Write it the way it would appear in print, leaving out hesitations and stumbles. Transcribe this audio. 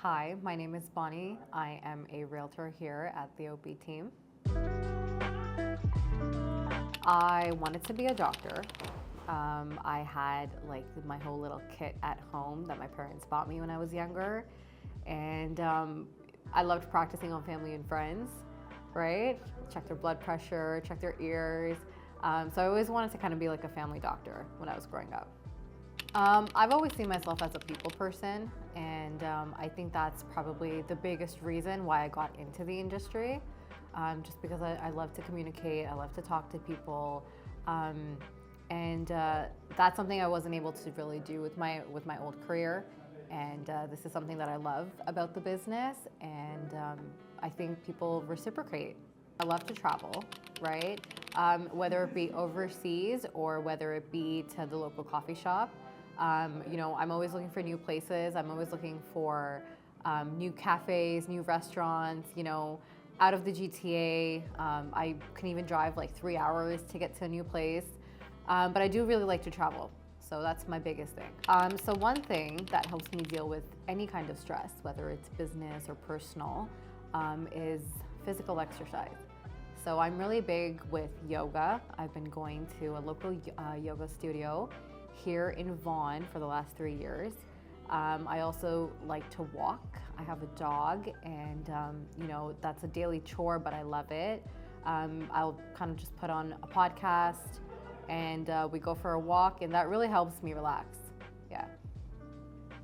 Hi, my name is Bani. I am a realtor here at the OB team. I wanted to be a doctor. I had like my whole little kit at home that my parents bought me when I was younger. And I loved practicing on family and friends, right? Check their blood pressure, check their ears. So I always wanted to kind of be like a family doctor when I was growing up. I've always seen myself as a people person, and I think that's probably the biggest reason why I got into the industry. Just because I love to communicate, I love to talk to people, and that's something I wasn't able to really do with my old career. And this is something that I love about the business, and I think people reciprocate. I love to travel, right? Whether it be overseas or whether it be to the local coffee shop. I'm always looking for new places. I'm always looking for new cafes, new restaurants, out of the GTA. I can even drive like 3 hours to get to a new place. But I do really like to travel. So that's my biggest thing. So one thing that helps me deal with any kind of stress, whether it's business or personal, is physical exercise. So I'm really big with yoga. I've been going to a local yoga studio here in Vaughan for the last 3 years. I also like to walk. I have a dog, and that's a daily chore, but I love it. I'll kind of just put on a podcast and we go for a walk, and that really helps me relax. Yeah.